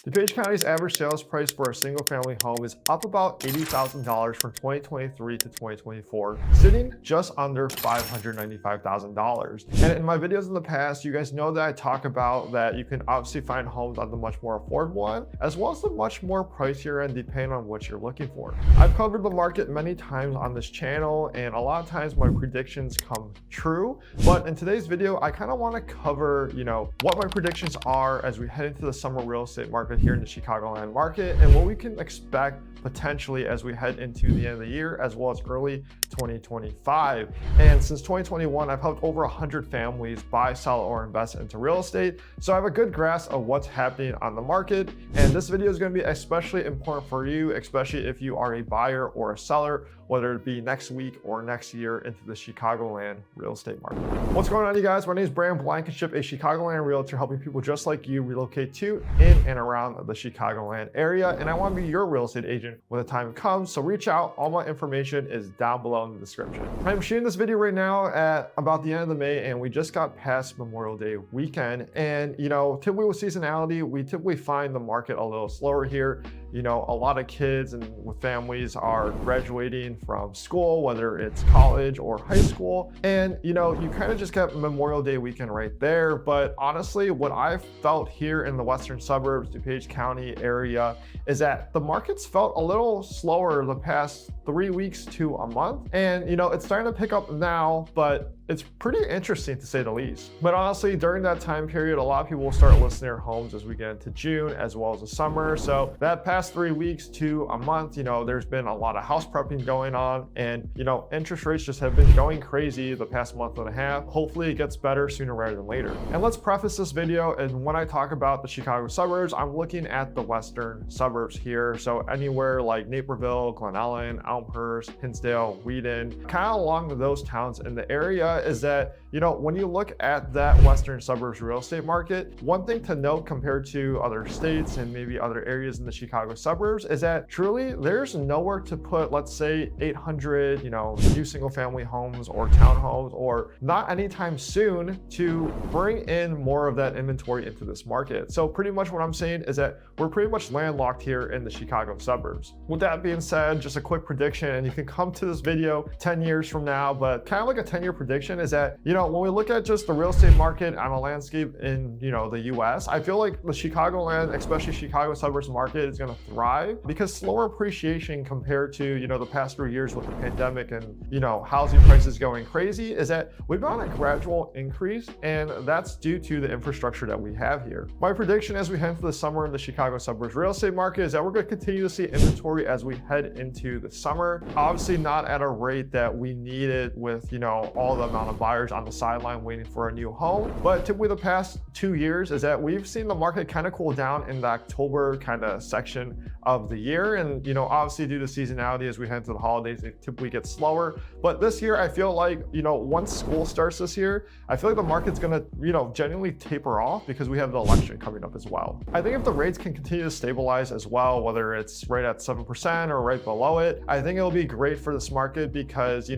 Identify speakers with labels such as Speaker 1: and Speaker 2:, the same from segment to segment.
Speaker 1: DuPage County's average sales price for a single-family home is up about $80,000 from 2023 to 2024, sitting just under $595,000. And in my videos in the past, you guys know that I talk about that you can obviously find homes on the much more affordable end, as well as the much more pricier end, depending on what you're looking for. I've covered the market many times on this channel, and a lot of times my predictions come true. But in today's video, I kind of want to cover, what my predictions are as we head into the summer real estate market here in the Chicagoland market, and what we can expect potentially as we head into the end of the year, as well as early 2025. And since 2021, I've helped over 100 families buy, sell, or invest into real estate. So I have a good grasp of what's happening on the market. And this video is going to be especially important for you, especially if you are a buyer or a seller, whether it be next week or next year into the Chicagoland real estate market. What's going on, you guys? My name is Blankenship, a Chicagoland realtor helping people just like you relocate to, in, and around the Chicagoland area. And I want to be your real estate agent when the time comes. So reach out. All my information is down below in the description. I'm shooting this video right now at about the end of May, and we just got past Memorial Day weekend. And typically with seasonality, we typically find the market a little slower here. A lot of kids and with families are graduating from school, whether it's college or high school. And you kind of just get Memorial Day weekend right there. But honestly, what I've felt here in the western suburbs, DuPage County area, is that the market's felt a little slower the past 3 weeks to a month. And it's starting to pick up now, but it's pretty interesting to say the least. But honestly, during that time period, a lot of people will start listing their homes as we get into June, as well as the summer. So that past 3 weeks to a month, there's been a lot of house prepping going on, and interest rates just have been going crazy the past month and a half. Hopefully it gets better sooner rather than later. And let's preface this video, and when I talk about the Chicago suburbs, I'm looking at the western suburbs here. So anywhere like Naperville, Glen Ellen, Elmhurst, Hinsdale, Wheaton, kind of along those towns in the area, is that when you look at that western suburbs real estate market, one thing to note compared to other states and maybe other areas in the Chicago suburbs is that truly there's nowhere to put, let's say, 800 new single family homes or townhomes, or not anytime soon, to bring in more of that inventory into this market. So pretty much what I'm saying is that we're pretty much landlocked here in the Chicago suburbs. With that being said, just a quick prediction, and you can come to this video 10 years from now, but kind of like a 10-year prediction is that, when we look at just the real estate market on a landscape in, the US, I feel like the Chicagoland, especially Chicago suburbs market, is going to thrive because slower appreciation compared to, the past 3 years with the pandemic and, housing prices going crazy, is that we've been on a gradual increase, and that's due to the infrastructure that we have here. My prediction as we head into the summer in the Chicago suburbs real estate market is that we're going to continue to see inventory as we head into the summer. Obviously not at a rate that we needed with, all the amount of buyers on the sideline waiting for a new home. But typically the past 2 years is that we've seen the market kind of cool down in the October kind of section of the year. And, obviously due to seasonality, as we head into the holidays, it typically gets slower. But this year, I feel like, once school starts this year, I feel like the market's going to, genuinely taper off because we have the election coming up as well. I think if the rates can continue to stabilize as well, whether it's right at 7% or right below it, I think it'll be great for this market because,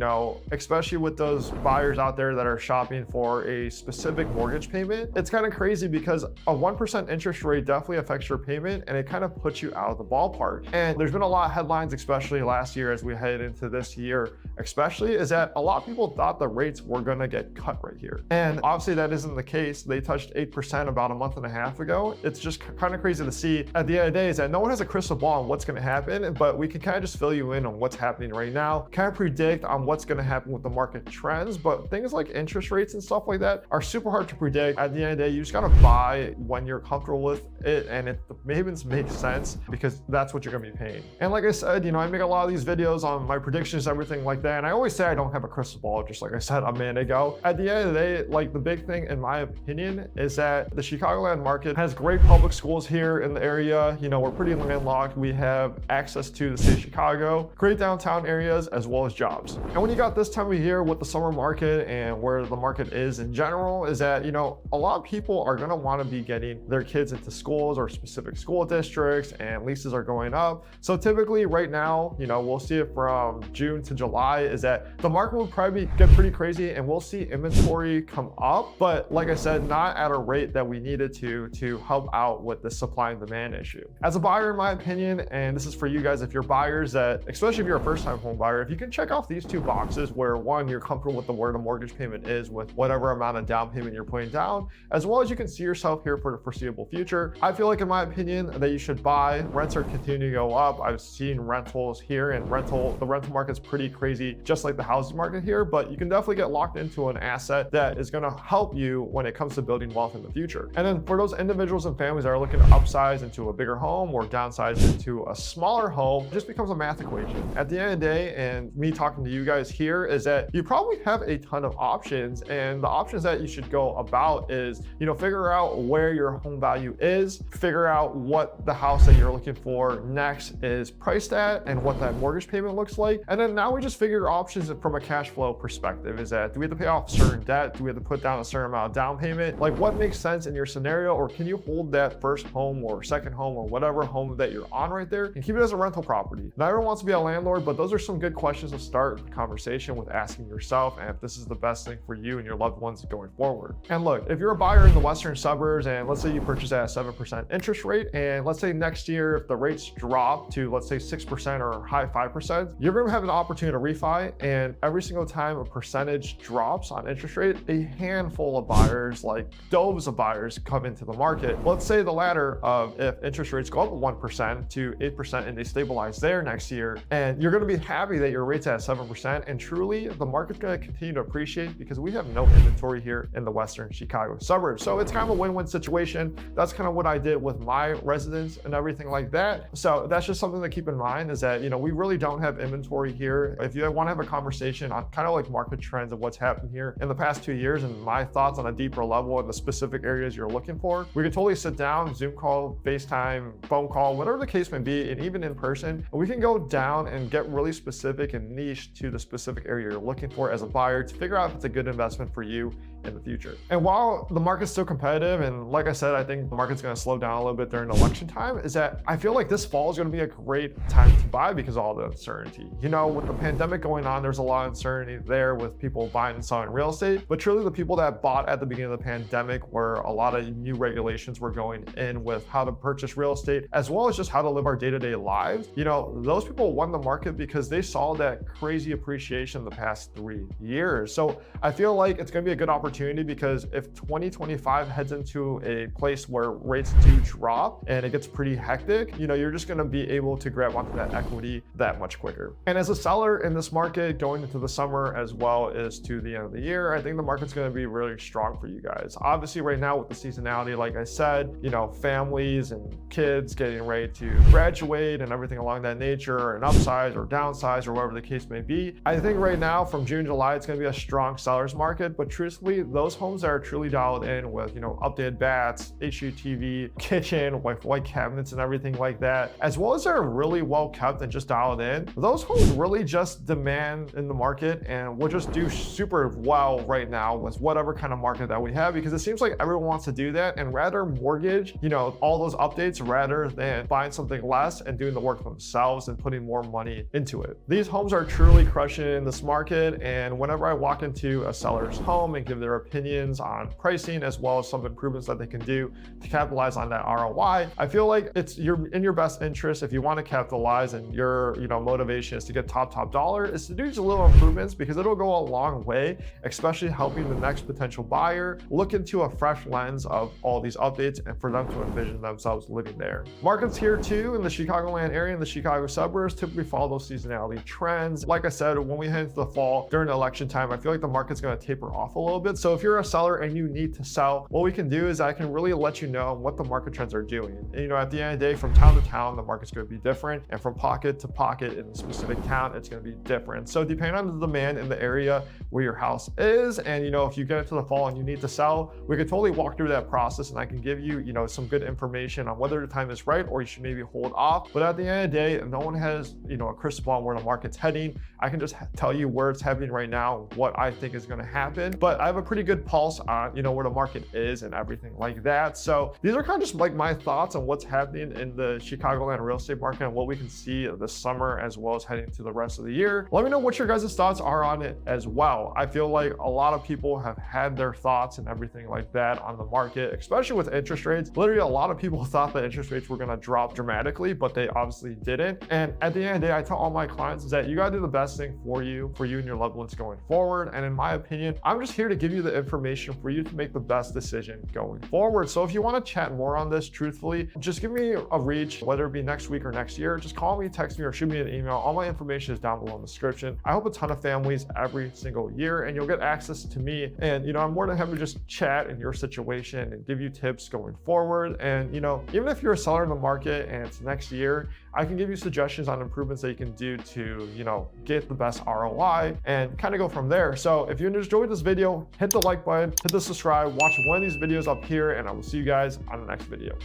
Speaker 1: especially with those buyers out there that are shopping for a specific mortgage payment, it's kind of crazy because a 1% interest rate definitely affects your payment, and it kind of puts you out of the ballpark. And there's been a lot of headlines, especially last year as we head into this year, especially, is that a lot of people thought the rates were going to get cut right here. And obviously that isn't the case. They touched 8% about a month and a half ago. It's just kind of crazy to see at the end of the day is that no one has a crystal ball on what's going to happen, but we can kind of just fill you in on what's happening right now, kind of predict on what's going to happen with the market trends. But things like interest rates and stuff like that are super hard to predict. At the end of the day, you just got to buy when you're comfortable with it, and if the payments make sense, because that's what you're going to be paying. And like I said, I make a lot of these videos on my predictions, everything like that. And I always say I don't have a crystal ball, just like I said a minute ago. At the end of the day, like the big thing, in my opinion, is that the Chicagoland market has great public schools here in the area. We're pretty landlocked. We have access to the state of Chicago, great downtown areas, as well as jobs. And when you got this time of year with the summer market, market and where the market is in general is that, a lot of people are going to want to be getting their kids into schools or specific school districts, and leases are going up. So typically right now, we'll see it from June to July is that the market will probably get pretty crazy and we'll see inventory come up. But like I said, not at a rate that we needed to help out with the supply and demand issue. As a buyer, in my opinion, and this is for you guys, if you're buyers that, especially if you're a first-time home buyer, if you can check off these two boxes where one, you're comfortable with where the mortgage payment is with whatever amount of down payment you're putting down, as well as you can see yourself here for the foreseeable future, I feel like, in my opinion, that you should buy. Rents are continuing to go up. I've seen rentals here, and the rental market's pretty crazy, just like the housing market here, but you can definitely get locked into an asset that is going to help you when it comes to building wealth in the future. And then for those individuals and families that are looking to upsize into a bigger home or downsize into a smaller home, it just becomes a math equation. At the end of the day, and me talking to you guys here, is that you probably have a ton of options, and the options that you should go about is, figure out where your home value is, figure out what the house that you're looking for next is priced at and what that mortgage payment looks like. And then now we just figure options from a cash flow perspective. Is that, do we have to pay off certain debt? Do we have to put down a certain amount of down payment? Like, what makes sense in your scenario? Or can you hold that first home or second home or whatever home that you're on right there and keep it as a rental property? Not everyone wants to be a landlord, but those are some good questions to start the conversation with, asking yourself, and if this is the best thing for you and your loved ones going forward. And look, if you're a buyer in the western suburbs and let's say you purchase at a 7% interest rate, and let's say next year if the rates drop to, let's say, 6% or high 5%, you're going to have an opportunity to refi. And every single time a percentage drops on interest rate, a handful of buyers, like doves of buyers, come into the market. Let's say the latter of, if interest rates go up 1% to 8% and they stabilize there next year, and you're going to be happy that your rate's at 7%, and truly the market's going to continue to appreciate because we have no inventory here in the western Chicago suburbs. So it's kind of a win-win situation. That's kind of what I did with my residence and everything like that. So that's just something to keep in mind, is that, we really don't have inventory here. If you want to have a conversation on kind of like market trends of what's happened here in the past 2 years and my thoughts on a deeper level in the specific areas you're looking for, we can totally sit down, Zoom call, FaceTime, phone call, whatever the case may be, and even in person, and we can go down and get really specific and niche to the specific area you're looking for as a buyer to figure out if it's a good investment for you in the future. And while the market's still competitive, and like I said, I think the market's going to slow down a little bit during election time, is that I feel like this fall is going to be a great time to buy because of all the uncertainty. With the pandemic going on, there's a lot of uncertainty there with people buying and selling real estate, but truly the people that bought at the beginning of the pandemic, where a lot of new regulations were going in with how to purchase real estate, as well as just how to live our day-to-day lives, those people won the market because they saw that crazy appreciation the past 3 years. So I feel like it's going to be a good opportunity, because if 2025 heads into a place where rates do drop and it gets pretty hectic, you're just going to be able to grab onto that equity that much quicker. And as a seller in this market going into the summer as well as to the end of the year, I think the market's going to be really strong for you guys. Obviously right now with the seasonality, like I said, families and kids getting ready to graduate and everything along that nature, and upsize or downsize or whatever the case may be, I think right now from June, July, it's going to be a strong seller's market. But truthfully, those homes that are truly dialed in with, updated bats, HGTV, kitchen, white cabinets and everything like that, as well as they're really well kept and just dialed in, those homes really just demand in the market and will just do super well right now with whatever kind of market that we have, because it seems like everyone wants to do that and rather mortgage, all those updates rather than buying something less and doing the work themselves and putting more money into it. These homes are truly crushing in this market, and whenever I walk into a seller's home and give their opinions on pricing as well as some improvements that they can do to capitalize on that ROI, I feel like it's in your best interest, if you want to capitalize and your motivation is to get top dollar, is to do just little improvements, because it'll go a long way, especially helping the next potential buyer look into a fresh lens of all these updates and for them to envision themselves living there. Markets here too in the Chicagoland area and the Chicago suburbs typically follow those seasonality trends. Like I said, when we head into the fall during the election time, I feel like the market's going to taper off a little bit. So if you're a seller and you need to sell, what we can do is I can really let you know what the market trends are doing. And, you know, at the end of the day, from town to town, the market's going to be different. And from pocket to pocket in a specific town, it's going to be different. So depending on the demand in the area where your house is, and, you know, if you get into the fall and you need to sell, we could totally walk through that process, and I can give you, you know, some good information on whether the time is right or you should maybe hold off. But at the end of the day, no one has, you know, a crystal ball where the market's heading. I can just tell you where it's heading right now, what I think is going to happen. But I have a pretty good pulse on, you know, where the market is and everything like that. So these are kind of just like my thoughts on what's happening in the Chicagoland real estate market and what we can see this summer as well as heading to the rest of the year. Let me know what your guys' thoughts are on it as well. I feel like a lot of people have had their thoughts and everything like that on the market, especially with interest rates. Literally, a lot of people thought that interest rates were going to drop dramatically, but they obviously didn't. And at the end of the day, I tell all my clients is that you got to do the best thing for you and your loved ones going forward. And in my opinion, I'm just here to give you the information for you to make the best decision going forward. So if you want to chat more on this, truthfully, just give me a reach, whether it be next week or next year. Just call me, text me, or shoot me an email. All my information is down below in the description. I help a ton of families every single year, and you'll get access to me. And, you know, I'm more than happy to just chat in your situation and give you tips going forward. And, you know, even if you're a seller in the market and it's next year, I can give you suggestions on improvements that you can do to, you know, get the best ROI and kind of go from there. So if you enjoyed this video, hit the like button, hit the subscribe, watch one of these videos up here, and I will see you guys on the next video.